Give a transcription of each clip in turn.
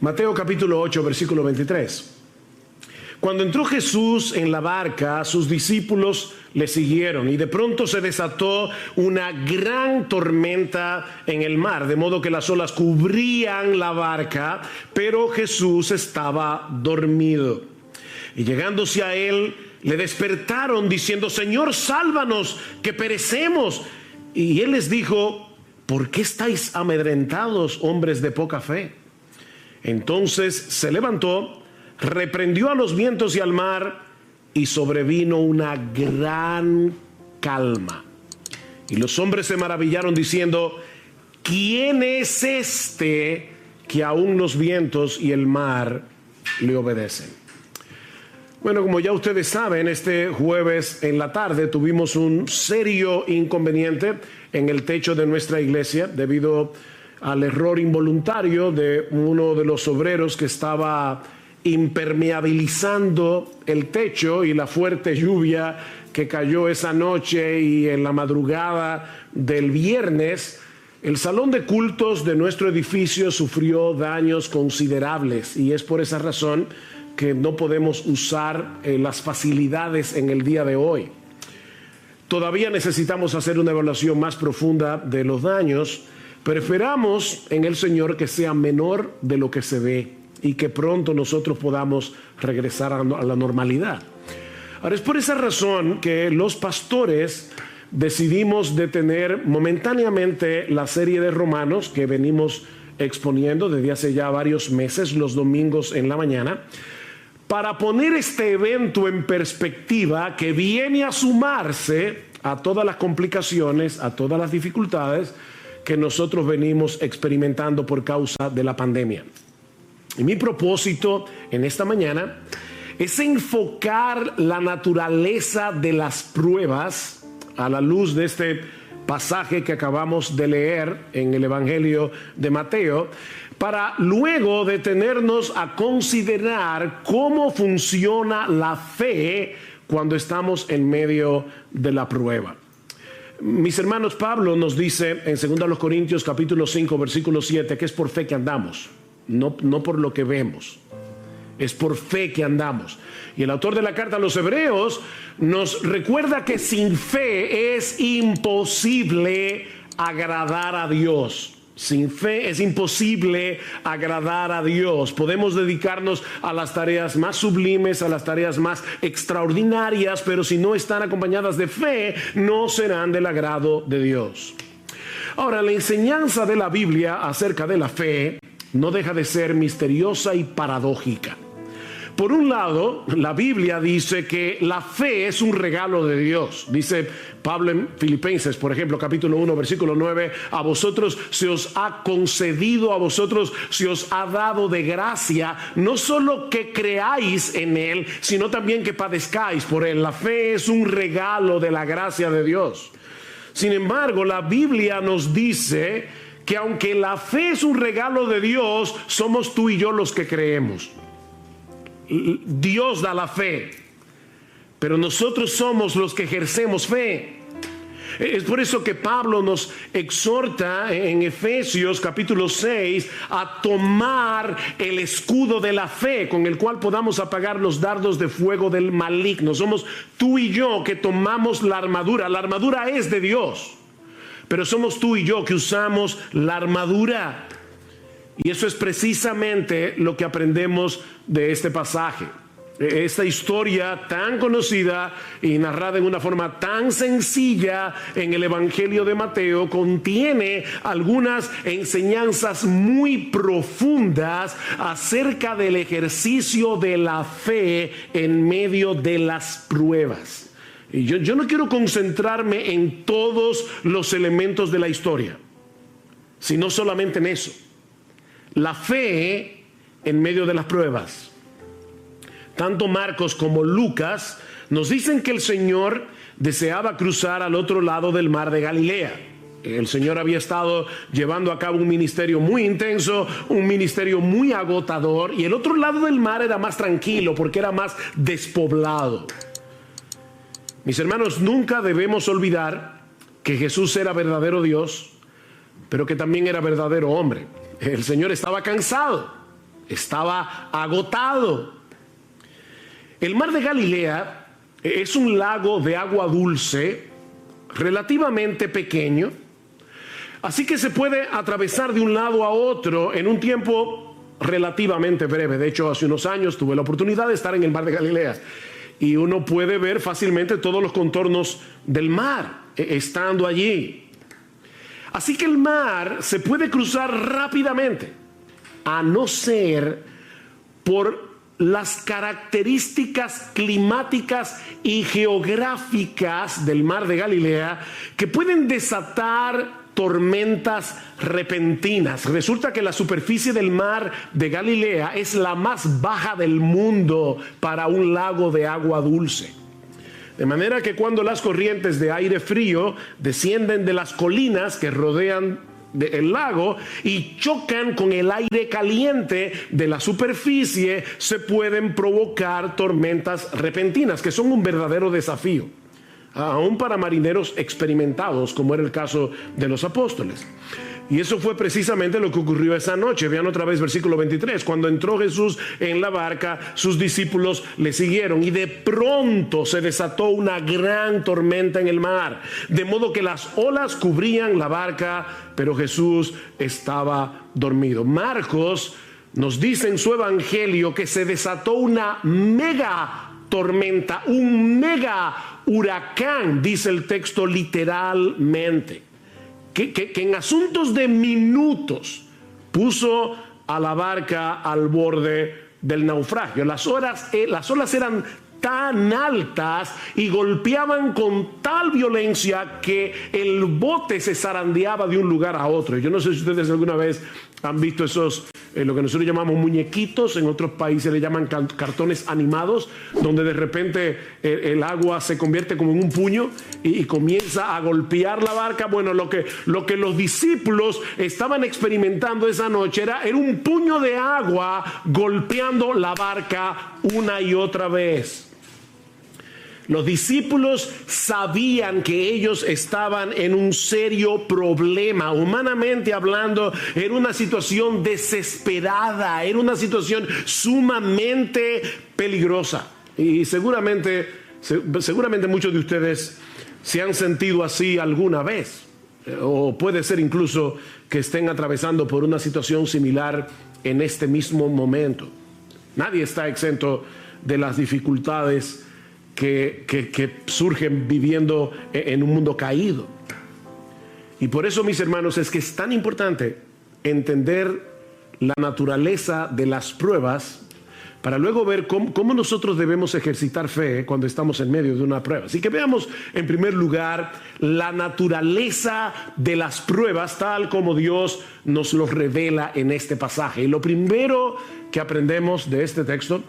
Mateo capítulo 8, versículo 23. Cuando entró Jesús en la barca, sus discípulos le siguieron y de pronto se desató una gran tormenta en el mar, de modo que las olas cubrían la barca, pero Jesús estaba dormido. Y llegándose a él, le despertaron diciendo: Señor, sálvanos, que perecemos. Y él les dijo: ¿por qué estáis amedrentados, hombres de poca fe? Entonces se levantó, reprendió a los vientos y al mar, y sobrevino una gran calma. Y los hombres se maravillaron diciendo: ¿quién es este que aún los vientos y el mar le obedecen? Bueno, como ya ustedes saben, este jueves en la tarde tuvimos un serio inconveniente en el techo de nuestra iglesia debido al error involuntario de uno de los obreros que estaba impermeabilizando el techo, y la fuerte lluvia que cayó esa noche y en la madrugada del viernes, el salón de cultos de nuestro edificio sufrió daños considerables, y es por esa razón que no podemos usar las facilidades en el día de hoy. Todavía necesitamos hacer una evaluación más profunda de los daños, pero esperamos en el Señor que sea menor de lo que se ve y que pronto nosotros podamos regresar a la normalidad. Ahora, es por esa razón que los pastores decidimos detener momentáneamente la serie de Romanos que venimos exponiendo desde hace ya varios meses, los domingos en la mañana, para poner este evento en perspectiva que viene a sumarse a todas las complicaciones, a todas las dificultades que nosotros venimos experimentando por causa de la pandemia. Y mi propósito en esta mañana es enfocar la naturaleza de las pruebas a la luz de este pasaje que acabamos de leer en el Evangelio de Mateo, para luego detenernos a considerar cómo funciona la fe cuando estamos en medio de la prueba. Mis hermanos, Pablo nos dice en 2 Corintios capítulo 5 versículo 7 que es por fe que andamos, no por lo que vemos, es por fe que andamos. Y el autor de la carta a los Hebreos nos recuerda que sin fe es imposible agradar a Dios. Sin fe es imposible agradar a Dios. Podemos dedicarnos a las tareas más sublimes, a las tareas más extraordinarias, pero si no están acompañadas de fe, no serán del agrado de Dios. Ahora, la enseñanza de la Biblia acerca de la fe no deja de ser misteriosa y paradójica. Por un lado, la Biblia dice que la fe es un regalo de Dios. Dice Pablo en Filipenses, por ejemplo, capítulo 1, versículo 9, a vosotros se os ha concedido, a vosotros se os ha dado de gracia, no solo que creáis en Él, sino también que padezcáis por Él. La fe es un regalo de la gracia de Dios. Sin embargo, la Biblia nos dice que aunque la fe es un regalo de Dios, somos tú y yo los que creemos. Dios da la fe, pero nosotros somos los que ejercemos fe. Es por eso que Pablo nos exhorta en Efesios capítulo 6 a tomar el escudo de la fe con el cual podamos apagar los dardos de fuego del maligno. Somos tú y yo que tomamos la armadura. La armadura es de Dios, pero somos tú y yo que usamos la armadura. Y eso es precisamente lo que aprendemos de este pasaje. Esta historia tan conocida y narrada en una forma tan sencilla en el Evangelio de Mateo contiene algunas enseñanzas muy profundas acerca del ejercicio de la fe en medio de las pruebas. Y yo no quiero concentrarme en todos los elementos de la historia, sino solamente en eso. La fe en medio de las pruebas. Tanto Marcos como Lucas nos dicen que el Señor deseaba cruzar al otro lado del mar de Galilea. El Señor había estado llevando a cabo un ministerio muy intenso, un ministerio muy agotador, y el otro lado del mar era más tranquilo porque era más despoblado. Mis hermanos, nunca debemos olvidar que Jesús era verdadero Dios, pero que también era verdadero hombre. El Señor estaba cansado, estaba agotado. El mar de Galilea es un lago de agua dulce, relativamente pequeño, así que se puede atravesar de un lado a otro en un tiempo relativamente breve. De hecho, hace unos años tuve la oportunidad de estar en el mar de Galilea y uno puede ver fácilmente todos los contornos del mar estando allí. Así que el mar se puede cruzar rápidamente, a no ser por las características climáticas y geográficas del mar de Galilea que pueden desatar tormentas repentinas. Resulta que la superficie del mar de Galilea es la más baja del mundo para un lago de agua dulce. De manera que cuando las corrientes de aire frío descienden de las colinas que rodean el lago y chocan con el aire caliente de la superficie, se pueden provocar tormentas repentinas, que son un verdadero desafío, aún para marineros experimentados, como era el caso de los apóstoles. Y eso fue precisamente lo que ocurrió esa noche. Vean otra vez versículo 23. Cuando entró Jesús en la barca, sus discípulos le siguieron y de pronto se desató una gran tormenta en el mar, de modo que las olas cubrían la barca, pero Jesús estaba dormido. Marcos nos dice en su evangelio que se desató una mega tormenta, un mega huracán, dice el texto literalmente. Que en asuntos de minutos puso a la barca al borde del naufragio. Las olas eran tan altas y golpeaban con tal violencia que el bote se zarandeaba de un lugar a otro. Yo no sé si ustedes alguna vez han visto esos, lo que nosotros llamamos muñequitos, en otros países le llaman cartones animados, donde de repente el agua se convierte como en un puño y comienza a golpear la barca. Bueno, lo que los discípulos estaban experimentando esa noche era un puño de agua golpeando la barca una y otra vez. Los discípulos sabían que ellos estaban en un serio problema. Humanamente hablando, era una situación desesperada, era una situación sumamente peligrosa. Y seguramente muchos de ustedes se han sentido así alguna vez. O puede ser incluso que estén atravesando por una situación similar en este mismo momento. Nadie está exento de las dificultades que surgen viviendo en un mundo caído. Y por eso, mis hermanos, es que es tan importante entender la naturaleza de las pruebas para luego ver cómo nosotros debemos ejercitar fe cuando estamos en medio de una prueba. Así que veamos en primer lugar la naturaleza de las pruebas tal como Dios nos los revela en este pasaje. Y lo primero que aprendemos de este texto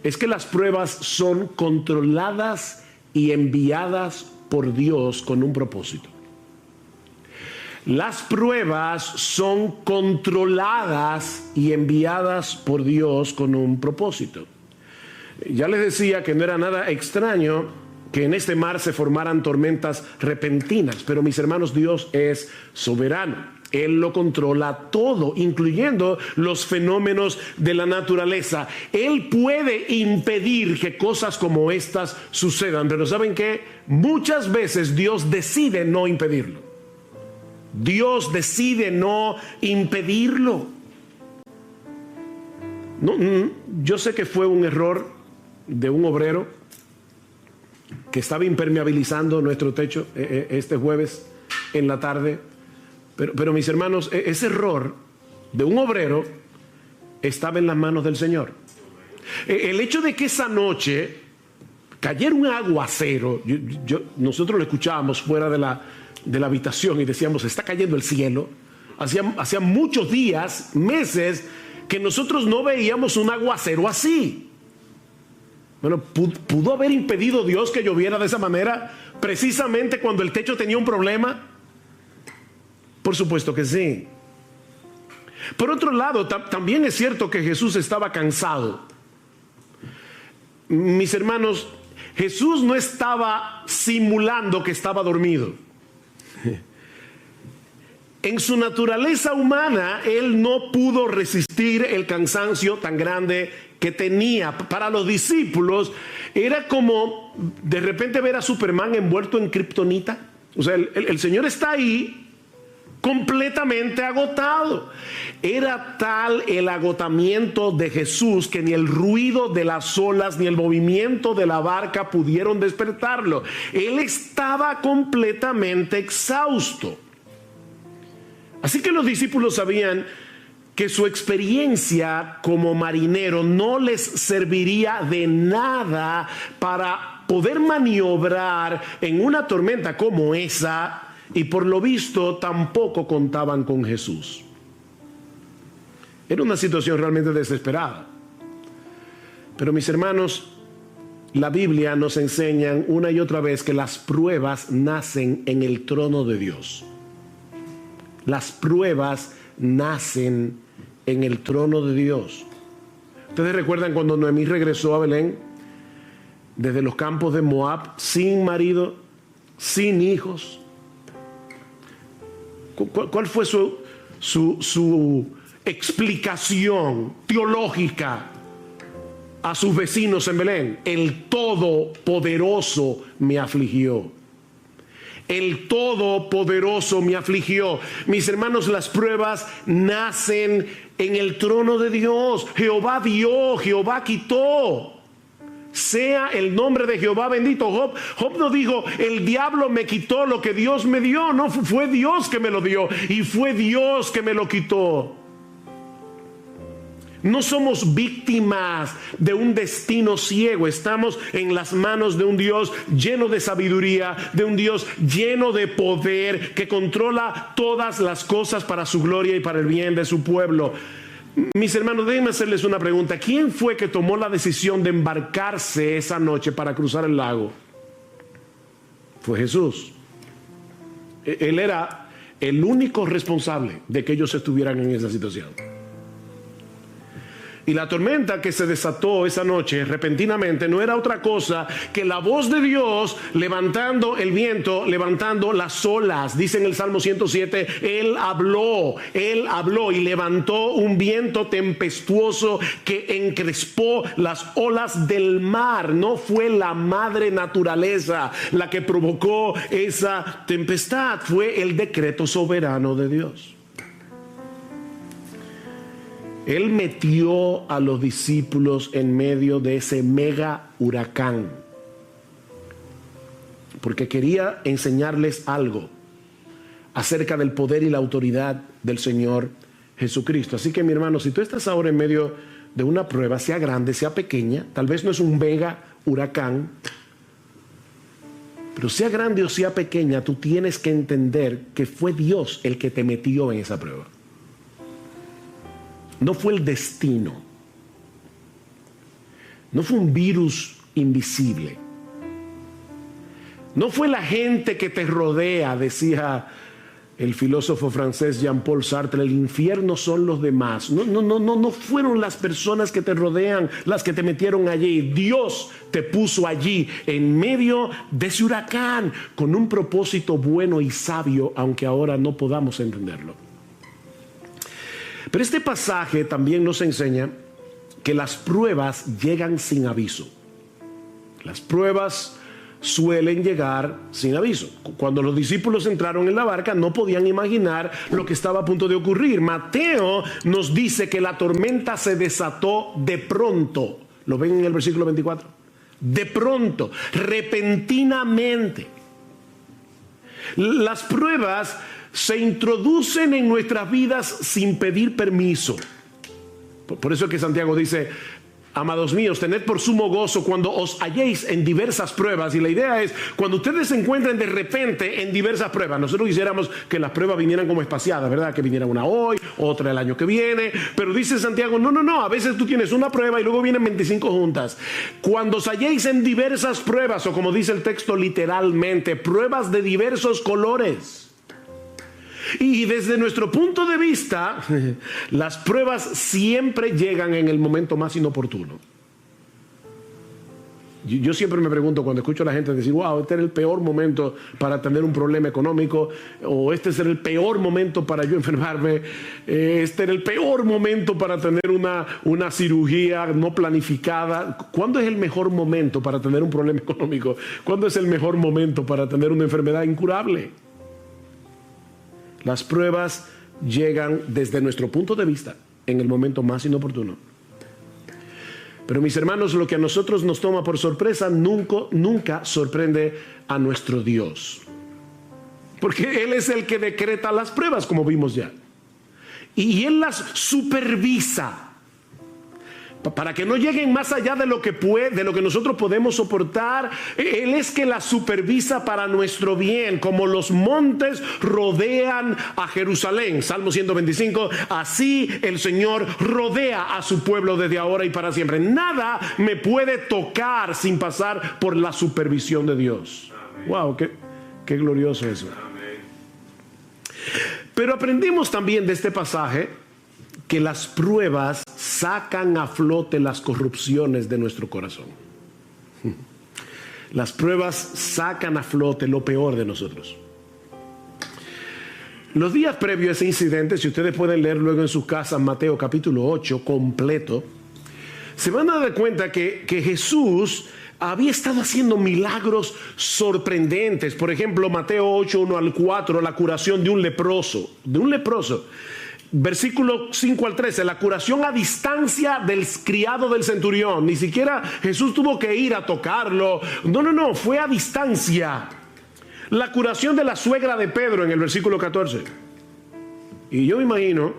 es que las pruebas son controladas y enviadas por Dios con un propósito. Las pruebas son controladas y enviadas por Dios con un propósito. Ya les decía que no era nada extraño que en este mar se formaran tormentas repentinas, pero mis hermanos, Dios es soberano. Él lo controla todo, incluyendo los fenómenos de la naturaleza. Él puede impedir que cosas como estas sucedan, pero ¿saben qué? Muchas veces Dios decide no impedirlo. Dios decide no impedirlo. Yo sé que fue un error de un obrero que estaba impermeabilizando nuestro techo este jueves en la tarde. Pero mis hermanos, ese error de un obrero estaba en las manos del Señor. El hecho de que esa noche cayera un aguacero, nosotros lo escuchábamos fuera de la habitación y decíamos, está cayendo el cielo. Hacía muchos días, meses, que nosotros no veíamos un aguacero así. Bueno, ¿pudo haber impedido Dios que lloviera de esa manera precisamente cuando el techo tenía un problema? Por supuesto que sí. Por otro lado, también es cierto que Jesús estaba cansado. Mis hermanos, Jesús no estaba simulando que estaba dormido. En su naturaleza humana, él no pudo resistir el cansancio tan grande que tenía. Para los discípulos, era como de repente ver a Superman envuelto en kriptonita. O sea, el Señor está ahí, completamente agotado. Era tal el agotamiento de Jesús que ni el ruido de las olas ni el movimiento de la barca pudieron despertarlo. Él estaba completamente exhausto. Así que los discípulos sabían que su experiencia como marinero no les serviría de nada para poder maniobrar en una tormenta como esa. Y por lo visto tampoco contaban con Jesús. Era una situación realmente desesperada. Pero mis hermanos, la Biblia nos enseña una y otra vez que las pruebas nacen en el trono de Dios. Las pruebas nacen en el trono de Dios. ¿Ustedes recuerdan cuando Noemí regresó a Belén desde los campos de Moab, sin marido, sin hijos? ¿Cuál fue su explicación teológica a sus vecinos en Belén? El Todopoderoso me afligió. El Todopoderoso me afligió. Mis hermanos, las pruebas nacen en el trono de Dios. Jehová dio, Jehová quitó. Sea el nombre de Jehová bendito. Job no dijo, el diablo me quitó lo que Dios me dio. No, fue Dios que me lo dio y fue Dios que me lo quitó. No somos víctimas de un destino ciego. Estamos en las manos de un Dios lleno de sabiduría, de un Dios lleno de poder, que controla todas las cosas para su gloria y para el bien de su pueblo. Mis hermanos, déjenme hacerles una pregunta. ¿Quién fue que tomó la decisión de embarcarse esa noche para cruzar el lago? Fue Jesús. Él era el único responsable de que ellos estuvieran en esa situación. Y la tormenta que se desató esa noche repentinamente no era otra cosa que la voz de Dios levantando el viento, levantando las olas. Dice en el Salmo 107, Él habló y levantó un viento tempestuoso que encrespó las olas del mar. No fue la madre naturaleza la que provocó esa tempestad, fue el decreto soberano de Dios. Él metió a los discípulos en medio de ese mega huracán porque quería enseñarles algo acerca del poder y la autoridad del Señor Jesucristo. Así que, mi hermano, si tú estás ahora en medio de una prueba, sea grande, sea pequeña, tal vez no es un mega huracán, pero sea grande o sea pequeña, tú tienes que entender que fue Dios el que te metió en esa prueba. No fue el destino. No fue un virus invisible. No fue la gente que te rodea, decía el filósofo francés Jean-Paul Sartre, el infierno son los demás. No fueron las personas que te rodean las que te metieron allí. Dios te puso allí en medio de ese huracán con un propósito bueno y sabio, aunque ahora no podamos entenderlo. Pero este pasaje también nos enseña que las pruebas llegan sin aviso. Las pruebas suelen llegar sin aviso. Cuando los discípulos entraron en la barca, no podían imaginar lo que estaba a punto de ocurrir. Mateo nos dice que la tormenta se desató de pronto. ¿Lo ven en el versículo 24? De pronto, repentinamente. Las pruebas se introducen en nuestras vidas sin pedir permiso. Por eso es que Santiago dice, amados míos, tened por sumo gozo cuando os halléis en diversas pruebas. Y la idea es, cuando ustedes se encuentren de repente en diversas pruebas. Nosotros quisiéramos que las pruebas vinieran como espaciadas, ¿verdad? Que viniera una hoy, otra el año que viene. Pero dice Santiago, no, a veces tú tienes una prueba y luego vienen 25 juntas. Cuando os halléis en diversas pruebas, o como dice el texto literalmente, pruebas de diversos colores. Y desde nuestro punto de vista, las pruebas siempre llegan en el momento más inoportuno. Yo siempre me pregunto cuando escucho a la gente decir, wow, este era el peor momento para tener un problema económico, o este era el peor momento para yo enfermarme, este era el peor momento para tener una cirugía no planificada. ¿Cuándo es el mejor momento para tener un problema económico? ¿Cuándo es el mejor momento para tener una enfermedad incurable? Las pruebas llegan desde nuestro punto de vista en el momento más inoportuno. Pero mis hermanos, lo que a nosotros nos toma por sorpresa nunca sorprende a nuestro Dios. Porque Él es el que decreta las pruebas, como vimos ya. Y Él las supervisa para que no lleguen más allá de lo que nosotros podemos soportar. Él es que las supervisa para nuestro bien, como los montes rodean a Jerusalén. Salmo 125, así el Señor rodea a su pueblo desde ahora y para siempre. Nada me puede tocar sin pasar por la supervisión de Dios. Amén. Wow, qué glorioso eso. Amén. Pero aprendimos también de este pasaje que las pruebas sacan a flote las corrupciones de nuestro corazón. Las pruebas sacan a flote lo peor de nosotros. Los días previos a ese incidente, si ustedes pueden leer luego en sus casas Mateo capítulo 8 completo, se van a dar cuenta que Jesús había estado haciendo milagros sorprendentes. Por ejemplo, Mateo 8, 1 al 4, la curación de un leproso. Versículo 5 al 13, la curación a distancia del criado del centurión. Ni siquiera Jesús tuvo que ir a tocarlo. No, fue a distancia. La curación de la suegra de Pedro en el versículo 14. Y yo me imagino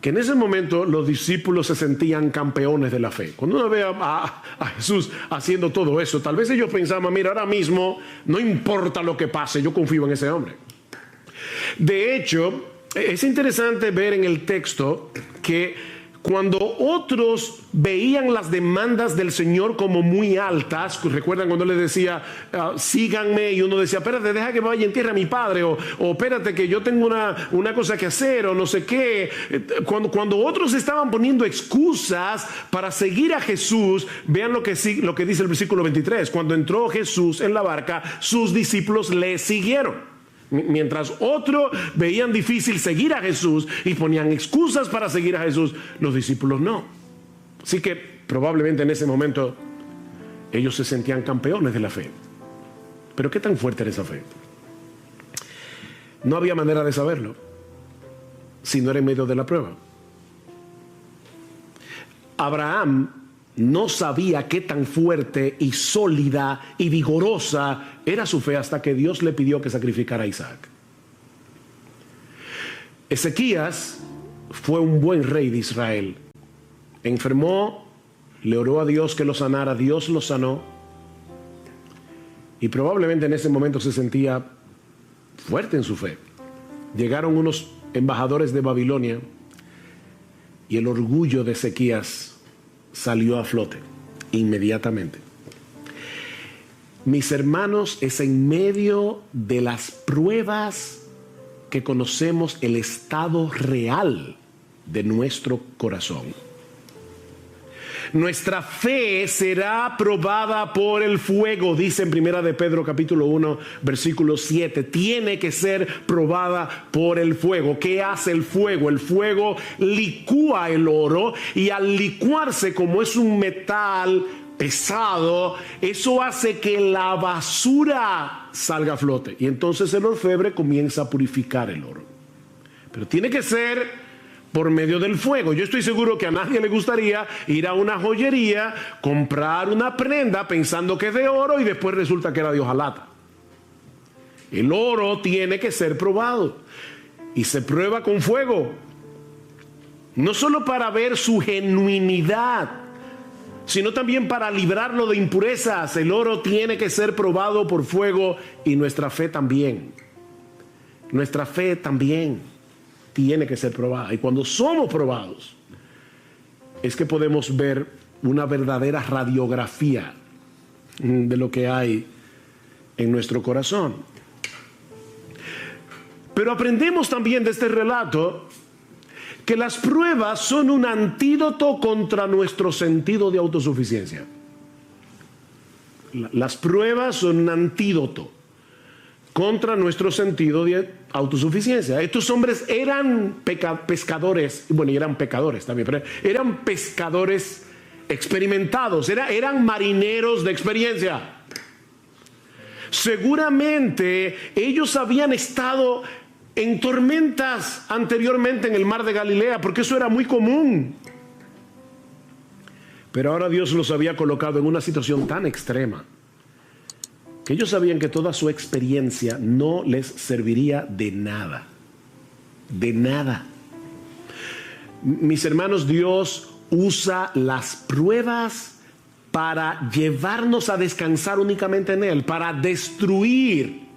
que en ese momento los discípulos se sentían campeones de la fe. Cuando uno ve a Jesús haciendo todo eso, tal vez ellos pensaban, mira, ahora mismo no importa lo que pase, yo confío en ese hombre. De hecho, es interesante ver en el texto que cuando otros veían las demandas del Señor como muy altas, recuerdan cuando les decía, síganme, y uno decía, espérate, deja que vaya en tierra a mi padre, o espérate que yo tengo una cosa que hacer, o no sé qué. Cuando otros estaban poniendo excusas para seguir a Jesús, vean lo que dice el versículo 23, cuando entró Jesús en la barca, sus discípulos le siguieron. Mientras otros veían difícil seguir a Jesús y ponían excusas para seguir a Jesús, los discípulos no. Así que probablemente en ese momento ellos se sentían campeones de la fe. Pero ¿qué tan fuerte era esa fe? No había manera de saberlo si no era en medio de la prueba. Abraham no sabía qué tan fuerte y sólida y vigorosa era su fe hasta que Dios le pidió que sacrificara a Isaac. Ezequías fue un buen rey de Israel. Enfermó, le oró a Dios que lo sanara, Dios lo sanó. Y probablemente en ese momento se sentía fuerte en su fe. Llegaron unos embajadores de Babilonia y el orgullo de Ezequías salió a flote inmediatamente. Mis hermanos, es en medio de las pruebas que conocemos el estado real de nuestro corazón. Nuestra fe será probada por el fuego, dice en 1 de Pedro capítulo 1 versículo 7. Tiene que ser probada por el fuego. ¿Qué hace el fuego? El fuego licúa el oro, y al licuarse, como es un metal pesado, eso hace que la basura salga a flote, y entonces el orfebre comienza a purificar el oro. Pero tiene que ser por medio del fuego. Yo estoy seguro que a nadie le gustaría ir a una joyería, comprar una prenda pensando que es de oro y después resulta que era de hojalata. El oro tiene que ser probado y se prueba con fuego, no solo para ver su genuinidad, sino también para librarlo de impurezas. El oro tiene que ser probado por fuego, y nuestra fe también. Nuestra fe también tiene que ser probada. Y cuando somos probados, es que podemos ver una verdadera radiografía de lo que hay en nuestro corazón. Pero aprendemos también de este relato que las pruebas son un antídoto contra nuestro sentido de autosuficiencia. Las pruebas son un antídoto contra nuestro sentido de autosuficiencia. Estos hombres eran pescadores, bueno, y eran pecadores también, pero eran pescadores experimentados, eran marineros de experiencia. Seguramente ellos habían estado en tormentas anteriormente en el mar de Galilea, porque eso era muy común. Pero ahora Dios los había colocado en una situación tan extrema que ellos sabían que toda su experiencia no les serviría de nada. De nada. Mis hermanos, Dios usa las pruebas para llevarnos a descansar únicamente en Él, para destruir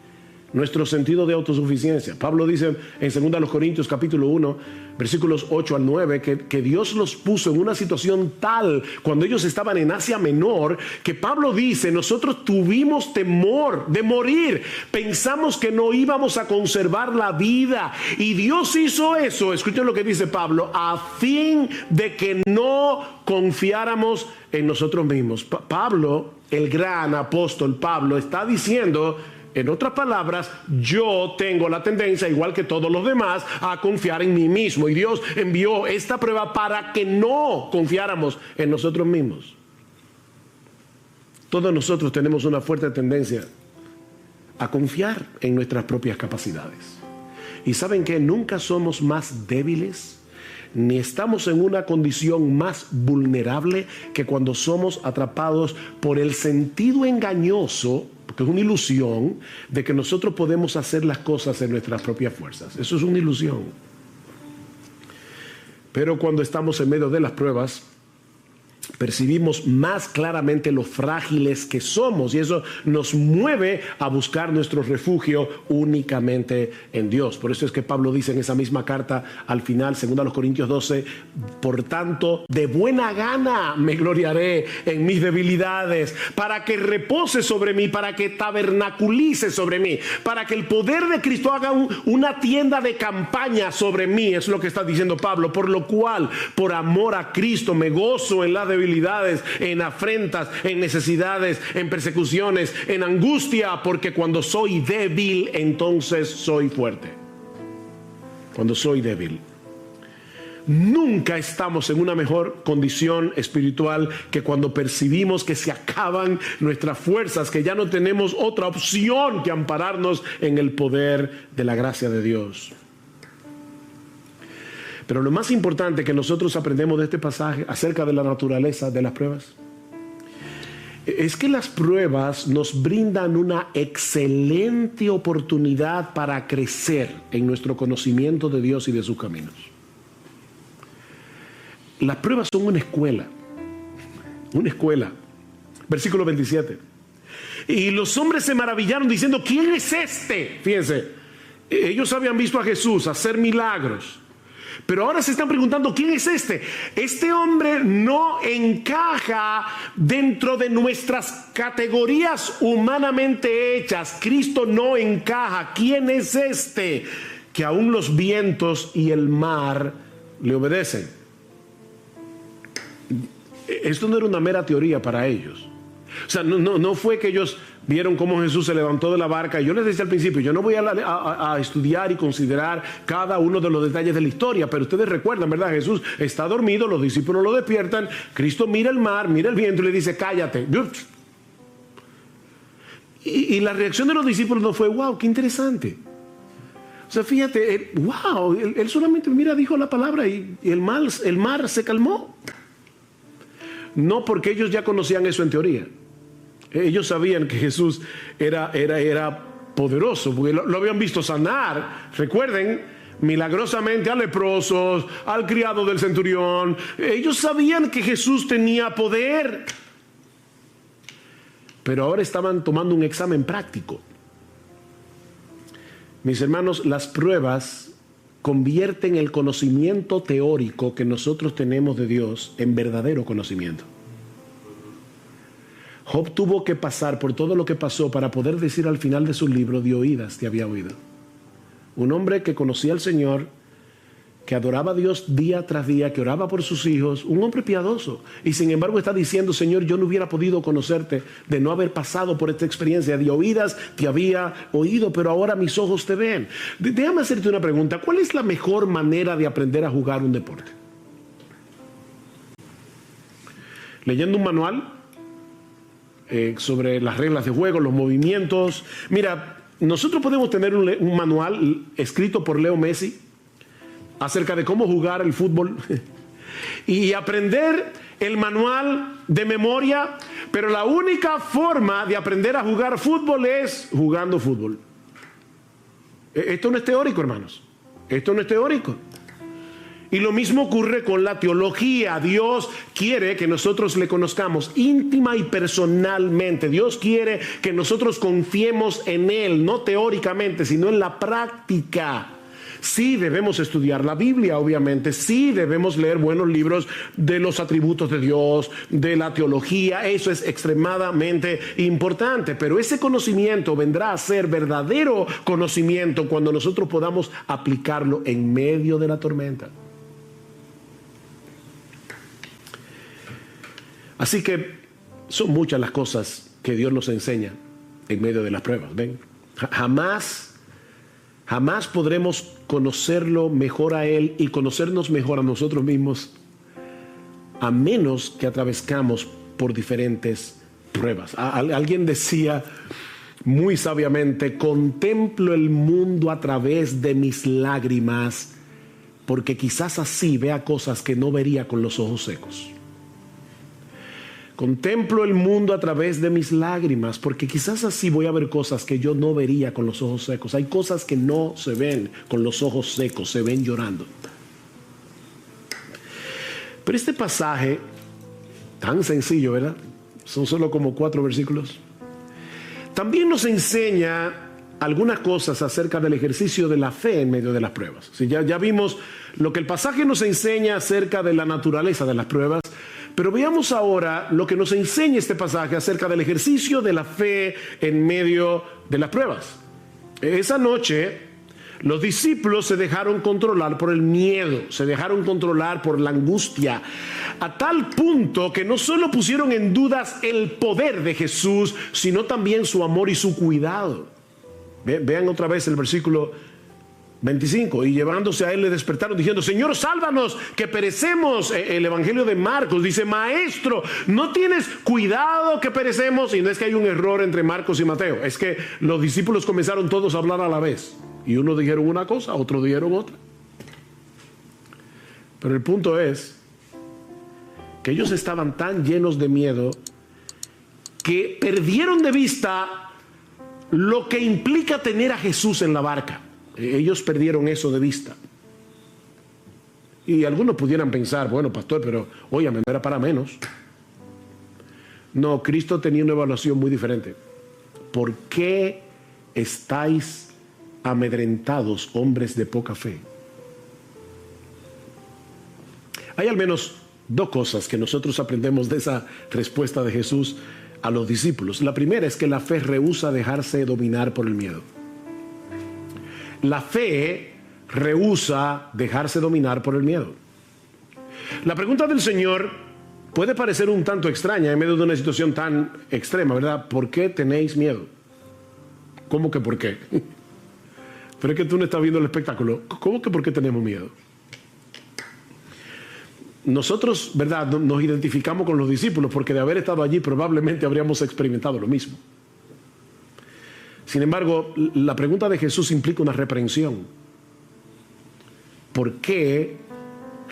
nuestro sentido de autosuficiencia. Pablo dice en 2 Corintios capítulo 1, versículos 8 al 9, que Dios los puso en una situación tal cuando ellos estaban en Asia Menor, que Pablo dice, nosotros tuvimos temor de morir, pensamos que no íbamos a conservar la vida, y Dios hizo eso, escuchen lo que dice Pablo, a fin de que no confiáramos en nosotros mismos. Pablo, el gran apóstol Pablo, está diciendo, en otras palabras, yo tengo la tendencia, igual que todos los demás, a confiar en mí mismo. Y Dios envió esta prueba para que no confiáramos en nosotros mismos. Todos nosotros tenemos una fuerte tendencia a confiar en nuestras propias capacidades. Y ¿saben qué? Nunca somos más débiles, ni estamos en una condición más vulnerable que cuando somos atrapados por el sentido engañoso, porque es una ilusión, de que nosotros podemos hacer las cosas en nuestras propias fuerzas. Eso es una ilusión. Pero cuando estamos en medio de las pruebas, percibimos más claramente lo frágiles que somos, y eso nos mueve a buscar nuestro refugio únicamente en Dios. Por eso es que Pablo dice en esa misma carta al final, 2 Corintios 12, por tanto, de buena gana me gloriaré en mis debilidades, para que repose sobre mí, para que tabernaculice sobre mí, para que el poder de Cristo haga una tienda de campaña sobre mí. Es lo que está diciendo Pablo, por lo cual, por amor a Cristo, me gozo en la debilidades, en afrentas, en necesidades, en persecuciones, en angustia, porque cuando soy débil, entonces soy fuerte. Cuando soy débil. Nunca estamos en una mejor condición espiritual que cuando percibimos que se acaban nuestras fuerzas, que ya no tenemos otra opción que ampararnos en el poder de la gracia de Dios. Pero lo más importante que nosotros aprendemos de este pasaje acerca de la naturaleza de las pruebas es que las pruebas nos brindan una excelente oportunidad para crecer en nuestro conocimiento de Dios y de sus caminos. Las pruebas son una escuela. Una escuela. Versículo 27. Y los hombres se maravillaron diciendo, ¿quién es este? Fíjense, ellos habían visto a Jesús hacer milagros, pero ahora se están preguntando, ¿quién es este? Este hombre no encaja dentro de nuestras categorías humanamente hechas. Cristo no encaja. ¿Quién es este? Que aún los vientos y el mar le obedecen. Esto no era una mera teoría para ellos. O sea, no fue que ellos vieron cómo Jesús se levantó de la barca. Y yo les decía al principio, yo no voy a estudiar y considerar cada uno de los detalles de la historia, pero ustedes recuerdan, ¿verdad? Jesús está dormido, los discípulos lo despiertan, Cristo mira el mar, mira el viento y le dice, cállate. Y la reacción de los discípulos no fue, wow, qué interesante. O sea, fíjate, wow, él solamente, mira, dijo la palabra y el mar se calmó. No porque ellos ya conocían eso en teoría. Ellos sabían que Jesús era poderoso, porque lo habían visto sanar. Recuerden, milagrosamente a leprosos, al criado del centurión. Ellos sabían que Jesús tenía poder. Pero ahora estaban tomando un examen práctico. Mis hermanos, las pruebas convierten el conocimiento teórico que nosotros tenemos de Dios en verdadero conocimiento. Job tuvo que pasar por todo lo que pasó para poder decir al final de su libro, de oídas te había oído. Un hombre que conocía al Señor, que adoraba a Dios día tras día, que oraba por sus hijos, un hombre piadoso. Y sin embargo está diciendo, Señor, yo no hubiera podido conocerte de no haber pasado por esta experiencia. De oídas te había oído, pero ahora mis ojos te ven. Déjame hacerte una pregunta. ¿Cuál es la mejor manera de aprender a jugar un deporte? ¿Leyendo un manual sobre las reglas de juego, los movimientos? Mira, nosotros podemos tener un manual escrito por Leo Messi acerca de cómo jugar el fútbol y aprender el manual de memoria, pero la única forma de aprender a jugar fútbol es jugando fútbol. Esto no es teórico, hermanos. Esto no es teórico. Y lo mismo ocurre con la teología. Dios quiere que nosotros le conozcamos íntima y personalmente. Dios quiere que nosotros confiemos en Él, no teóricamente, sino en la práctica. Sí debemos estudiar la Biblia, obviamente. Sí debemos leer buenos libros de los atributos de Dios, de la teología. Eso es extremadamente importante. Pero ese conocimiento vendrá a ser verdadero conocimiento cuando nosotros podamos aplicarlo en medio de la tormenta. Así que son muchas las cosas que Dios nos enseña en medio de las pruebas. ¿Ven? Jamás podremos conocerlo mejor a Él y conocernos mejor a nosotros mismos a menos que atravescamos por diferentes pruebas. Alguien decía muy sabiamente, contemplo el mundo a través de mis lágrimas porque quizás así vea cosas que no vería con los ojos secos. Contemplo el mundo a través de mis lágrimas, porque quizás así voy a ver cosas que yo no vería con los ojos secos. Hay cosas que no se ven con los ojos secos, se ven llorando. Pero este pasaje, tan sencillo, ¿verdad? Son solo como 4 versículos. También nos enseña algunas cosas acerca del ejercicio de la fe en medio de las pruebas. ¿Sí? Ya vimos lo que el pasaje nos enseña acerca de la naturaleza de las pruebas. Pero veamos ahora lo que nos enseña este pasaje acerca del ejercicio de la fe en medio de las pruebas. Esa noche, los discípulos se dejaron controlar por el miedo, se dejaron controlar por la angustia, a tal punto que no solo pusieron en dudas el poder de Jesús, sino también su amor y su cuidado. Vean otra vez el versículo 25, y llevándose a él le despertaron diciendo, Señor, sálvanos, que perecemos. El Evangelio de Marcos dice, Maestro, ¿no tienes cuidado que perecemos? Y no es que hay un error entre Marcos y Mateo, es que los discípulos comenzaron todos a hablar a la vez, y unos dijeron una cosa, otros dijeron otra. Pero el punto es que ellos estaban tan llenos de miedo que perdieron de vista lo que implica tener a Jesús en la barca. Ellos perdieron eso de vista. Y algunos pudieran pensar, bueno, pastor, pero óyame, no era para menos. No, Cristo tenía una evaluación muy diferente. ¿Por qué estáis amedrentados, hombres de poca fe? Hay al menos 2 cosas que nosotros aprendemos de esa respuesta de Jesús a los discípulos. La primera es que la fe rehúsa dejarse dominar por el miedo. La fe rehúsa dejarse dominar por el miedo. La pregunta del Señor puede parecer un tanto extraña en medio de una situación tan extrema, ¿verdad? ¿Por qué tenéis miedo? ¿Cómo que por qué? Pero es que tú no estás viendo el espectáculo. ¿Cómo que por qué tenemos miedo? Nosotros, ¿verdad?, nos identificamos con los discípulos porque de haber estado allí probablemente habríamos experimentado lo mismo. Sin embargo, la pregunta de Jesús implica una reprensión. ¿Por qué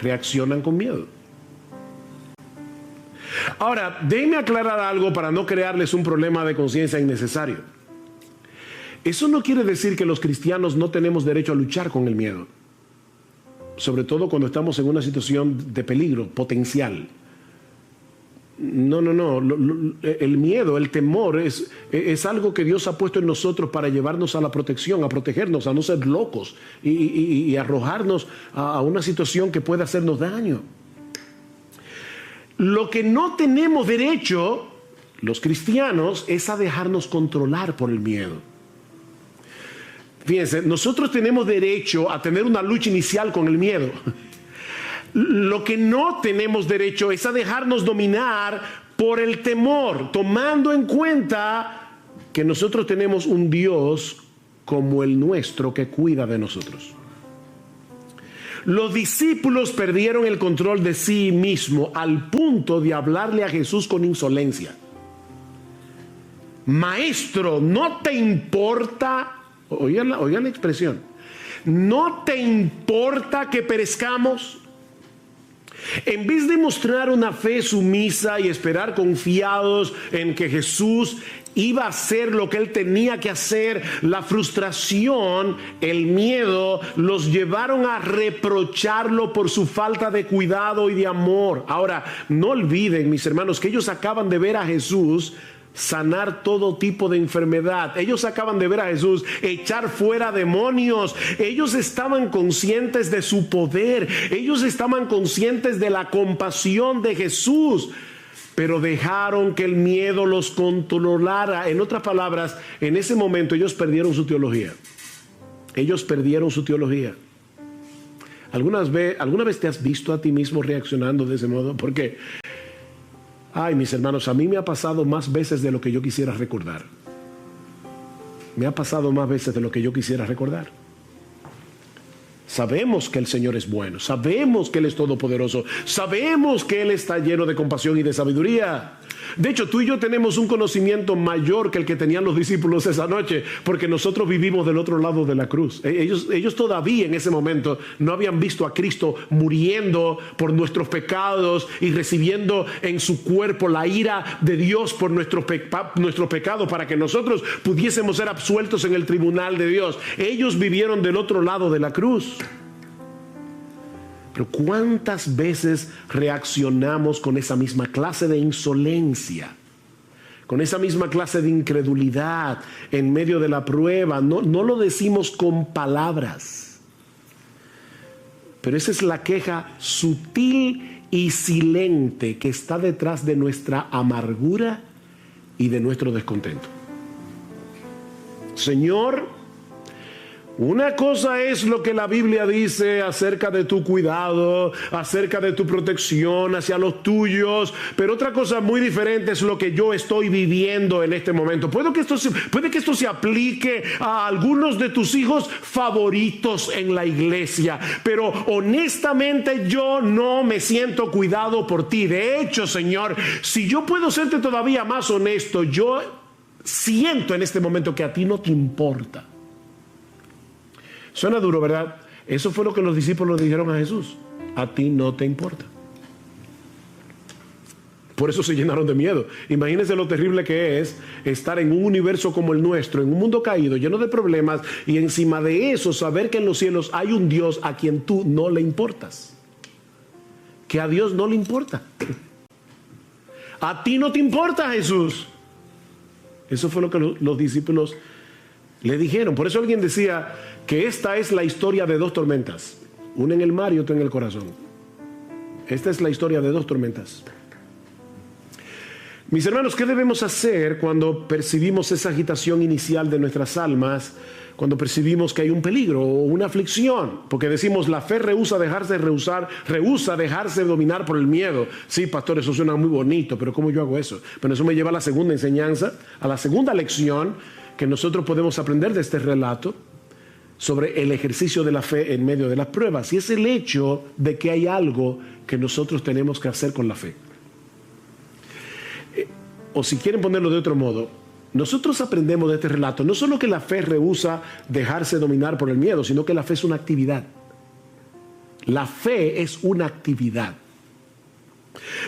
reaccionan con miedo? Ahora, déjenme aclarar algo para no crearles un problema de conciencia innecesario. Eso no quiere decir que los cristianos no tenemos derecho a luchar con el miedo. Sobre todo cuando estamos en una situación de peligro potencial. No. El miedo, el temor es algo que Dios ha puesto en nosotros para llevarnos a la protección, a protegernos, a no ser locos y arrojarnos a una situación que pueda hacernos daño. Lo que no tenemos derecho, los cristianos, es a dejarnos controlar por el miedo. Fíjense, nosotros tenemos derecho a tener una lucha inicial con el miedo. Lo que no tenemos derecho es a dejarnos dominar por el temor, tomando en cuenta que nosotros tenemos un Dios como el nuestro que cuida de nosotros. Los discípulos perdieron el control de sí mismo al punto de hablarle a Jesús con insolencia. Maestro, ¿no te importa? Oigan la expresión. ¿No te importa que perezcamos? En vez de mostrar una fe sumisa y esperar confiados en que Jesús iba a hacer lo que él tenía que hacer, la frustración, el miedo, los llevaron a reprocharlo por su falta de cuidado y de amor. Ahora, no olviden, mis hermanos, que ellos acaban de ver a Jesús sanar todo tipo de enfermedad. Ellos acaban de ver a Jesús echar fuera demonios. Ellos estaban conscientes de su poder. Ellos estaban conscientes de la compasión de Jesús, pero dejaron que el miedo los controlara. En otras palabras, en ese momento ellos perdieron su teología. Ellos perdieron su teología. ¿Alguna vez te has visto a ti mismo reaccionando de ese modo? Porque ay, mis hermanos, a mí me ha pasado más veces de lo que yo quisiera recordar. Me ha pasado más veces de lo que yo quisiera recordar. Sabemos que el Señor es bueno, sabemos que Él es todopoderoso, sabemos que Él está lleno de compasión y de sabiduría. De hecho, tú y yo tenemos un conocimiento mayor que el que tenían los discípulos esa noche, porque nosotros vivimos del otro lado de la cruz. Ellos todavía en ese momento no habían visto a Cristo muriendo por nuestros pecados y recibiendo en su cuerpo la ira de Dios por nuestro pecado, para que nosotros pudiésemos ser absueltos en el tribunal de Dios. Ellos vivieron del otro lado de la cruz. Pero ¿cuántas veces reaccionamos con esa misma clase de insolencia, con esa misma clase de incredulidad en medio de la prueba? No lo decimos con palabras, pero esa es la queja sutil y silente que está detrás de nuestra amargura y de nuestro descontento. Señor, una cosa es lo que la Biblia dice acerca de tu cuidado, acerca de tu protección hacia los tuyos, pero otra cosa muy diferente es lo que yo estoy viviendo en este momento. Puede que esto se aplique a algunos de tus hijos favoritos en la iglesia, pero honestamente yo no me siento cuidado por ti. De hecho, Señor, si yo puedo serte todavía más honesto, yo siento en este momento que a ti no te importa. Suena duro, ¿verdad? Eso fue lo que los discípulos dijeron a Jesús. A ti no te importa. Por eso se llenaron de miedo. Imagínense lo terrible que es estar en un universo como el nuestro, en un mundo caído, lleno de problemas, y encima de eso saber que en los cielos hay un Dios a quien tú no le importas. Que a Dios no le importa. A ti no te importa, Jesús. Eso fue lo que los discípulos le dijeron. Por eso alguien decía que esta es la historia de dos tormentas, una en el mar y otra en el corazón. Esta es la historia de dos tormentas. Mis hermanos, ¿qué debemos hacer cuando percibimos esa agitación inicial de nuestras almas, cuando percibimos que hay un peligro o una aflicción? Porque decimos, la fe rehúsa dejarse dominar por el miedo. Sí, pastor, eso suena muy bonito, pero ¿cómo yo hago eso? Bueno, eso me lleva a la segunda enseñanza, a la segunda lección que nosotros podemos aprender de este relato sobre el ejercicio de la fe en medio de las pruebas, y es el hecho de que hay algo que nosotros tenemos que hacer con la fe. O si quieren ponerlo de otro modo, nosotros aprendemos de este relato no solo que la fe rehúsa dejarse dominar por el miedo, sino que la fe es una actividad. La fe es una actividad.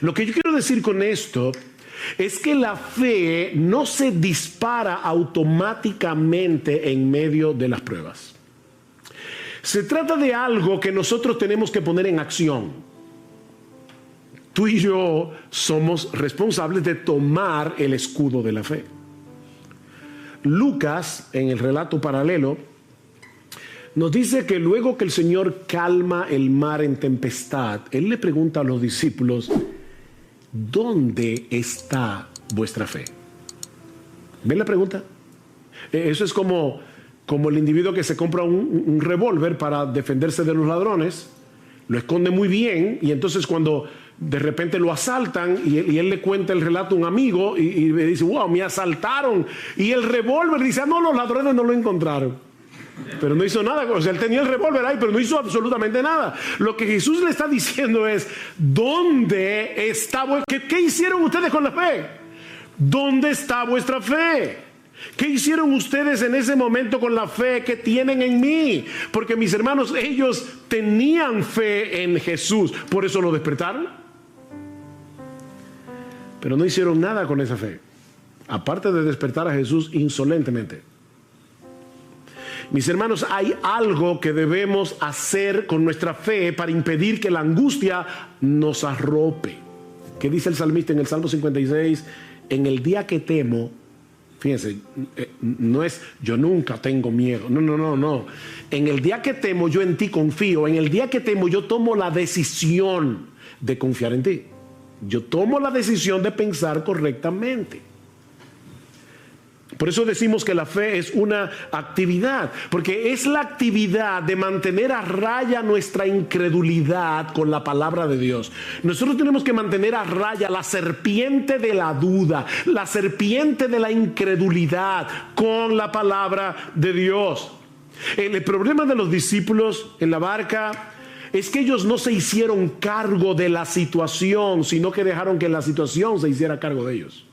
Lo que yo quiero decir con esto es que la fe no se dispara automáticamente en medio de las pruebas. Se trata de algo que nosotros tenemos que poner en acción. Tú y yo somos responsables de tomar el escudo de la fe. Lucas, en el relato paralelo, nos dice que luego que el Señor calma el mar en tempestad, Él le pregunta a los discípulos, ¿dónde está vuestra fe? ¿Ven la pregunta? Eso es como como el individuo que se compra un revólver para defenderse de los ladrones, lo esconde muy bien, y entonces cuando de repente lo asaltan y él le cuenta el relato a un amigo y le dice, wow, me asaltaron, y el revólver dice, no, los ladrones no lo encontraron, pero no hizo nada. O sea, él tenía el revólver ahí, pero no hizo absolutamente nada. Lo que Jesús le está diciendo es, ¿dónde está ¿qué hicieron ustedes con la fe? ¿Dónde está vuestra fe? ¿Qué hicieron ustedes en ese momento con la fe que tienen en mí? Porque mis hermanos, ellos tenían fe en Jesús, por eso lo despertaron. Pero no hicieron nada con esa fe, aparte de despertar a Jesús insolentemente. Mis hermanos, hay algo que debemos hacer con nuestra fe para impedir que la angustia nos arrope. ¿Qué dice el salmista en el Salmo 56? En el día que temo, fíjense, no es yo nunca tengo miedo, no. En el día que temo, yo en ti confío. En el día que temo, yo tomo la decisión de confiar en ti. Yo tomo la decisión de pensar correctamente. Por eso decimos que la fe es una actividad, porque es la actividad de mantener a raya nuestra incredulidad con la palabra de Dios. Nosotros tenemos que mantener a raya la serpiente de la duda, la serpiente de la incredulidad con la palabra de Dios. El problema de los discípulos en la barca es que ellos no se hicieron cargo de la situación, sino que dejaron que la situación se hiciera cargo de ellos,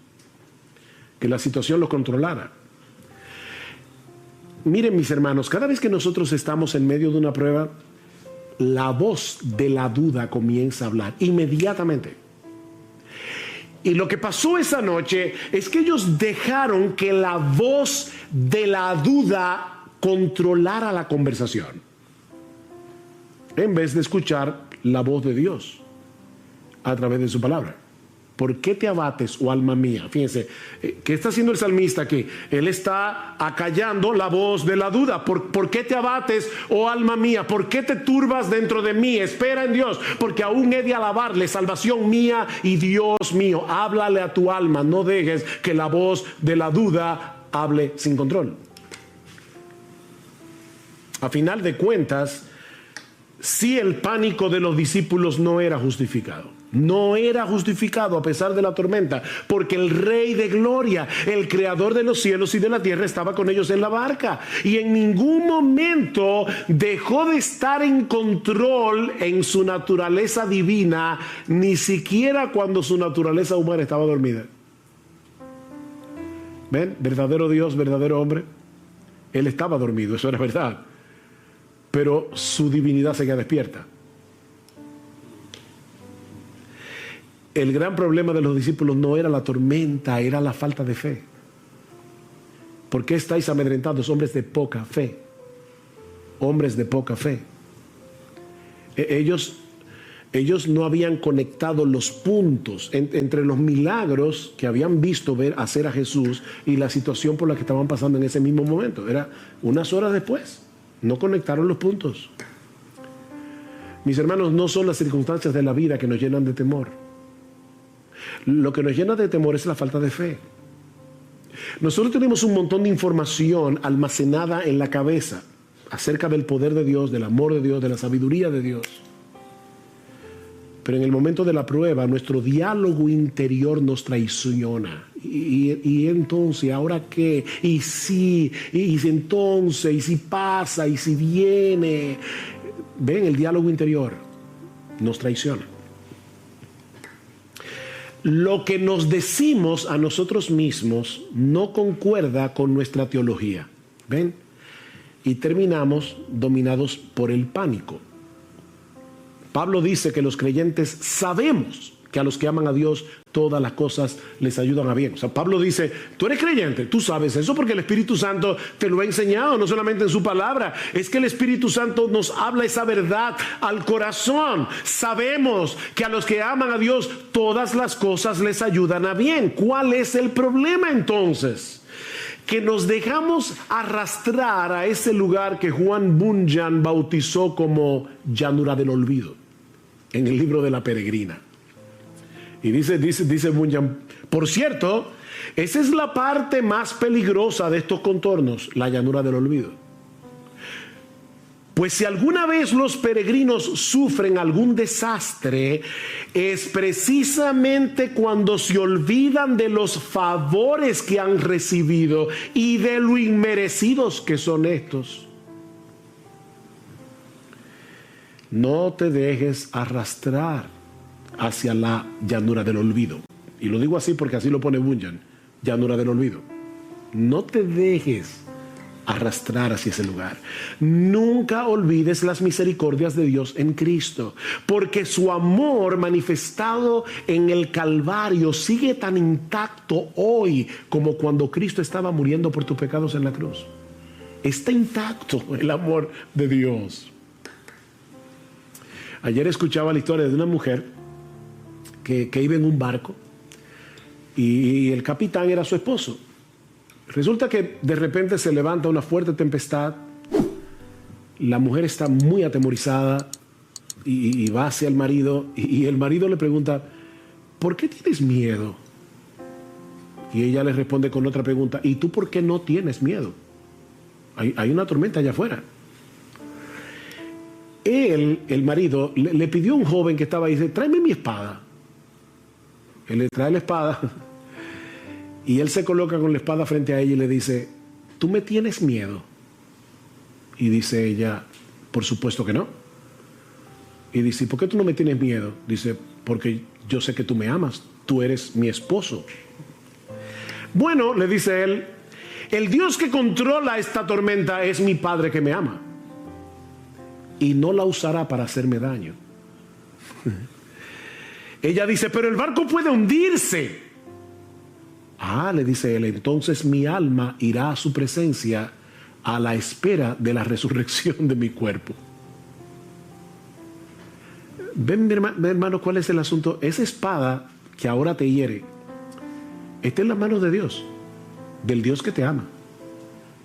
que la situación los controlara. Miren, mis hermanos, cada vez que nosotros estamos en medio de una prueba, la voz de la duda comienza a hablar inmediatamente. Y lo que pasó esa noche es que ellos dejaron que la voz de la duda controlara la conversación, en vez de escuchar la voz de Dios a través de su palabra. ¿Por qué te abates, oh alma mía? Fíjense, ¿qué está haciendo el salmista aquí? Él está acallando la voz de la duda. ¿Por qué te abates, oh alma mía? ¿Por qué te turbas dentro de mí? Espera en Dios, porque aún he de alabarle, salvación mía y Dios mío. Háblale a tu alma, no dejes que la voz de la duda hable sin control. A final de cuentas, sí, el pánico de los discípulos no era justificado. No era justificado a pesar de la tormenta, porque el Rey de Gloria, el Creador de los cielos y de la tierra, estaba con ellos en la barca, y en ningún momento dejó de estar en control en su naturaleza divina, ni siquiera cuando su naturaleza humana estaba dormida. ¿Ven? Verdadero Dios, verdadero hombre. Él estaba dormido, eso era verdad, pero su divinidad seguía despierta. El gran problema de los discípulos no era la tormenta, era la falta de fe. ¿Por qué estáis amedrentados, hombres de poca fe? Hombres de poca fe. Ellos no habían conectado los puntos entre los milagros que habían visto hacer a Jesús y la situación por la que estaban pasando en ese mismo momento. Era unas horas después. No conectaron los puntos. Mis hermanos, no son las circunstancias de la vida que nos llenan de temor. Lo que nos llena de temor es la falta de fe. Nosotros tenemos un montón de información almacenada en la cabeza acerca del poder de Dios, del amor de Dios, de la sabiduría de Dios. Pero en el momento de la prueba, nuestro diálogo interior nos traiciona. Y entonces, ¿ahora qué? Y sí, y si entonces, y si pasa, y si viene. Ven, el diálogo interior nos traiciona. Lo que nos decimos a nosotros mismos no concuerda con nuestra teología. ¿Ven? Y terminamos dominados por el pánico. Pablo dice que los creyentes sabemos que a los que aman a Dios todas las cosas les ayudan a bien. O sea, Pablo dice, tú eres creyente, tú sabes eso porque el Espíritu Santo te lo ha enseñado, no solamente en su palabra, es que el Espíritu Santo nos habla esa verdad al corazón. Sabemos que a los que aman a Dios todas las cosas les ayudan a bien. ¿Cuál es el problema entonces? Que nos dejamos arrastrar a ese lugar que Juan Bunyan bautizó como llanura del olvido en el libro de La Peregrina. Y dice Bunyan, por cierto, esa es la parte más peligrosa de estos contornos, la llanura del olvido. Pues si alguna vez los peregrinos sufren algún desastre, es precisamente cuando se olvidan de los favores que han recibido y de lo inmerecidos que son estos. No te dejes arrastrar hacia la llanura del olvido. Y lo digo así porque así lo pone Bunyan, llanura del olvido. No te dejes arrastrar hacia ese lugar. Nunca olvides las misericordias de Dios en Cristo, porque su amor manifestado en el Calvario sigue tan intacto hoy como cuando Cristo estaba muriendo por tus pecados en la cruz. Está intacto el amor de Dios. Ayer escuchaba la historia de una mujer que iba en un barco y el capitán era su esposo. Resulta que de repente se levanta una fuerte tempestad, la mujer está muy atemorizada y va hacia el marido y el marido le pregunta, ¿por qué tienes miedo? Y ella le responde con otra pregunta, ¿y tú por qué no tienes miedo? Hay una tormenta allá afuera. Él, el marido, le pidió a un joven que estaba ahí, dice, tráeme mi espada. Él le trae la espada. Y él se coloca con la espada frente a ella y le dice, ¿tú me tienes miedo? Y dice ella, por supuesto que no. Y dice, ¿por qué tú no me tienes miedo? Dice, porque yo sé que tú me amas, tú eres mi esposo. Bueno, le dice él, el Dios que controla esta tormenta es mi Padre que me ama. Y no la usará para hacerme daño. Ella dice, pero el barco puede hundirse. Ah, le dice él, entonces mi alma irá a su presencia a la espera de la resurrección de mi cuerpo. Ven, mi hermano, ¿cuál es el asunto? Esa espada que ahora te hiere está en las manos de Dios, del Dios que te ama,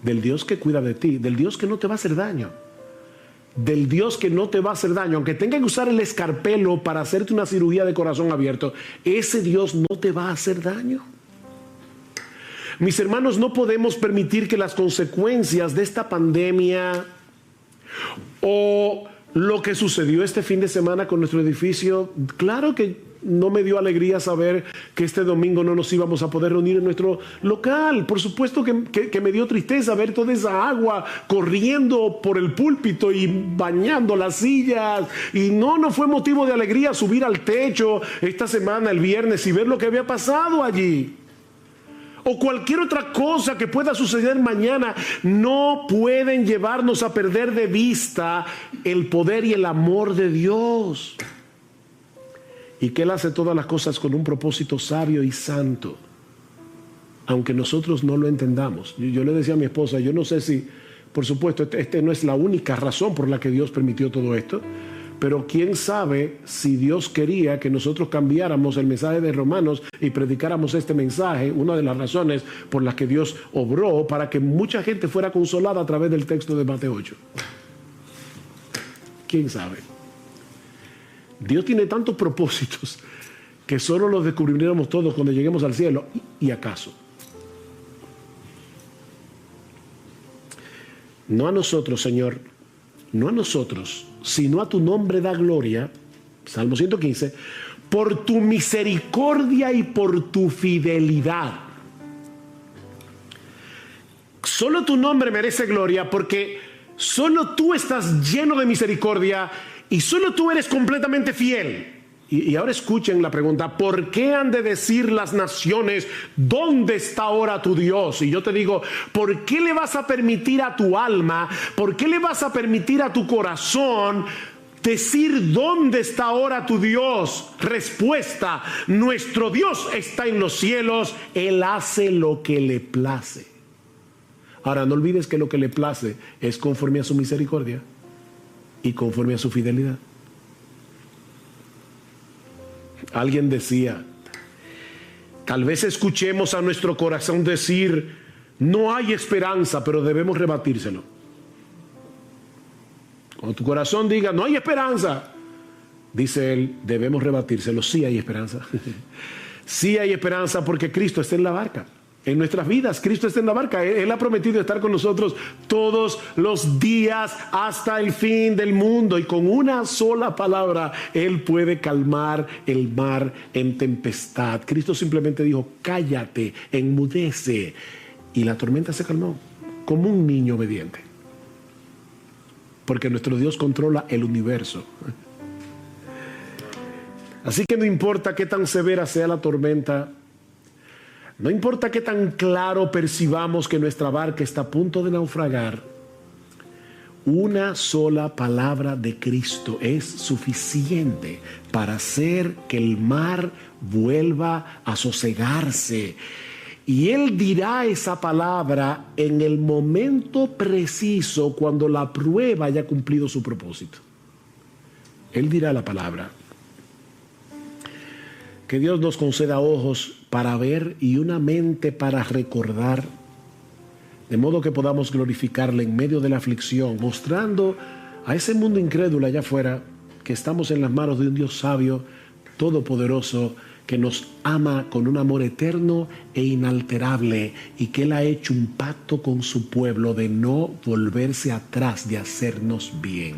del Dios que cuida de ti, del Dios que no te va a hacer daño, del Dios que no te va a hacer daño, aunque tenga que usar el escarpelo para hacerte una cirugía de corazón abierto, ese Dios no te va a hacer daño. Mis hermanos, no podemos permitir que las consecuencias de esta pandemia o lo que sucedió este fin de semana con nuestro edificio, claro que no me dio alegría saber que este domingo no nos íbamos a poder reunir en nuestro local. Por supuesto que me dio tristeza ver toda esa agua corriendo por el púlpito y bañando las sillas. Y no fue motivo de alegría subir al techo esta semana, el viernes, y ver lo que había pasado allí. O cualquier otra cosa que pueda suceder mañana, no pueden llevarnos a perder de vista el poder y el amor de Dios. Y que Él hace todas las cosas con un propósito sabio y santo, aunque nosotros no lo entendamos. Yo le decía a mi esposa, yo no sé si, por supuesto, este no es la única razón por la que Dios permitió todo esto, pero quién sabe si Dios quería que nosotros cambiáramos el mensaje de Romanos y predicáramos este mensaje, una de las razones por las que Dios obró para que mucha gente fuera consolada a través del texto de Mateo 8. ¿Quién sabe? Dios tiene tantos propósitos que solo los descubriremos todos cuando lleguemos al cielo. ¿Y acaso? No a nosotros, Señor, no a nosotros, sino a tu nombre da gloria, Salmo 115, por tu misericordia y por tu fidelidad. Solo tu nombre merece gloria porque solo tú estás lleno de misericordia y solo tú eres completamente fiel. Y ahora escuchen la pregunta, ¿por qué han de decir las naciones, ¿dónde está ahora tu Dios? Y yo te digo, ¿por qué le vas a permitir a tu alma, por qué le vas a permitir a tu corazón decir, ¿dónde está ahora tu Dios? Respuesta, nuestro Dios está en los cielos, Él hace lo que le place. Ahora, no olvides que lo que le place es conforme a su misericordia y conforme a su fidelidad. Alguien decía, tal vez escuchemos a nuestro corazón decir, no hay esperanza, pero debemos rebatírselo. Cuando tu corazón diga, no hay esperanza, dice él, debemos rebatírselo. Sí hay esperanza. Sí hay esperanza porque Cristo está en la barca. en nuestras vidas. Cristo está en la barca. Él ha prometido estar con nosotros todos los días hasta el fin del mundo. Y con una sola palabra, Él puede calmar el mar en tempestad. Cristo simplemente dijo, cállate, enmudece. Y la tormenta se calmó, como un niño obediente. Porque nuestro Dios controla el universo. Así que no importa qué tan severa sea la tormenta, no importa qué tan claro percibamos que nuestra barca está a punto de naufragar, una sola palabra de Cristo es suficiente para hacer que el mar vuelva a sosegarse. Y Él dirá esa palabra en el momento preciso cuando la prueba haya cumplido su propósito. Él dirá la palabra. Que Dios nos conceda ojos para ver y una mente para recordar, de modo que podamos glorificarle en medio de la aflicción, mostrando a ese mundo incrédulo allá afuera que estamos en las manos de un Dios sabio, todopoderoso, que nos ama con un amor eterno e inalterable, y que Él ha hecho un pacto con su pueblo de no volverse atrás, de hacernos bien.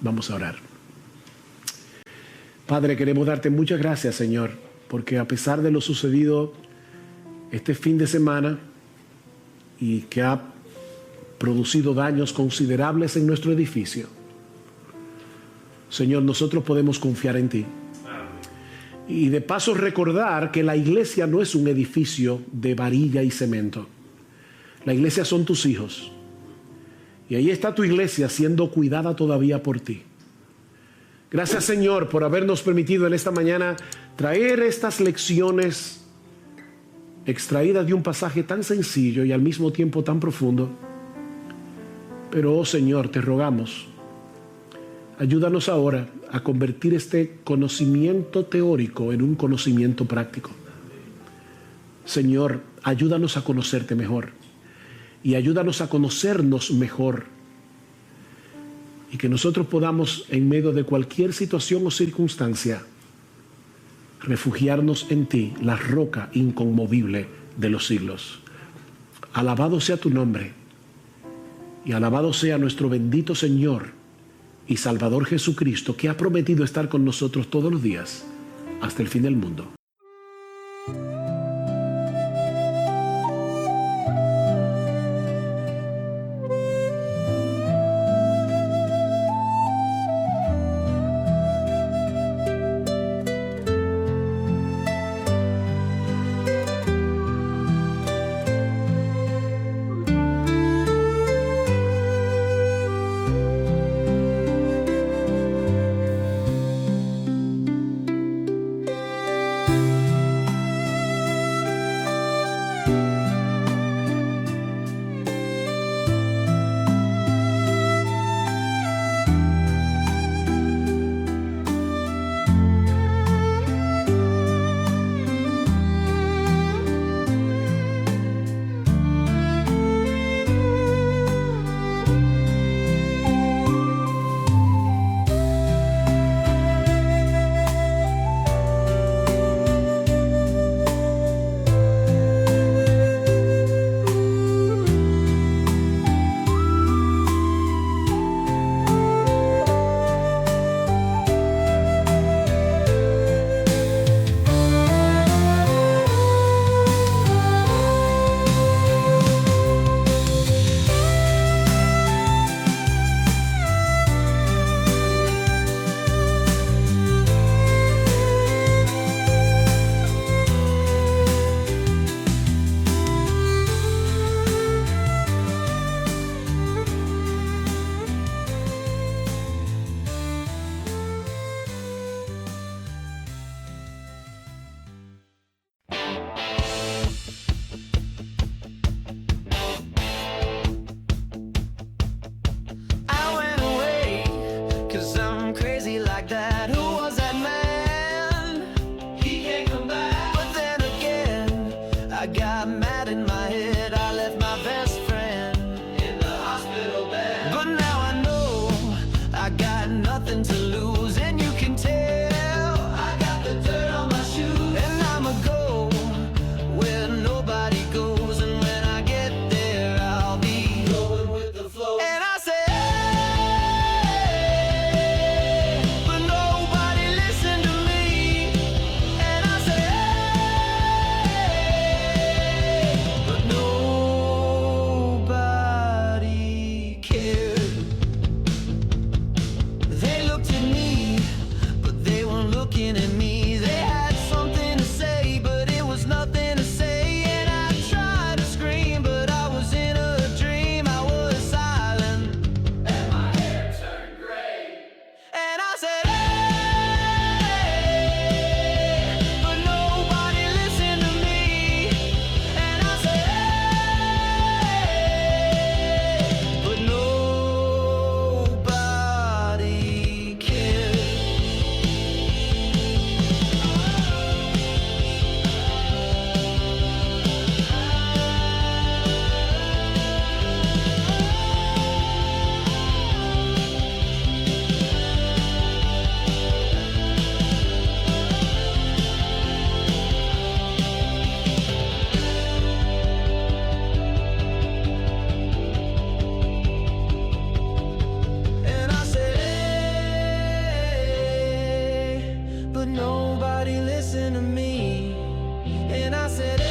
Vamos a orar. Padre, queremos darte muchas gracias, Señor, porque a pesar de lo sucedido este fin de semana y que ha producido daños considerables en nuestro edificio, Señor, nosotros podemos confiar en ti. Y de paso recordar que la iglesia no es un edificio de varilla y cemento. La iglesia son tus hijos. Y ahí está tu iglesia siendo cuidada todavía por ti. Gracias, Señor, por habernos permitido en esta mañana traer estas lecciones extraídas de un pasaje tan sencillo y al mismo tiempo tan profundo. Pero, oh Señor, te rogamos, ayúdanos ahora a convertir este conocimiento teórico en un conocimiento práctico. Señor, ayúdanos a conocerte mejor y ayúdanos a conocernos mejor. Y que nosotros podamos, en medio de cualquier situación o circunstancia, refugiarnos en ti, la roca inconmovible de los siglos. Alabado sea tu nombre, y alabado sea nuestro bendito Señor y Salvador Jesucristo, que ha prometido estar con nosotros todos los días hasta el fin del mundo. nobody listened to me. And I said